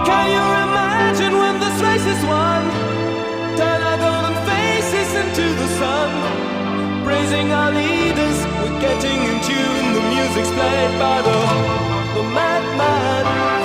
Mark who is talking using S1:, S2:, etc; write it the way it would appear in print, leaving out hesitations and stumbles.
S1: Can you imagine when this race is won? Turn our golden faces into the sun, praising our leaders, we're getting in tune. The music's played by the madman.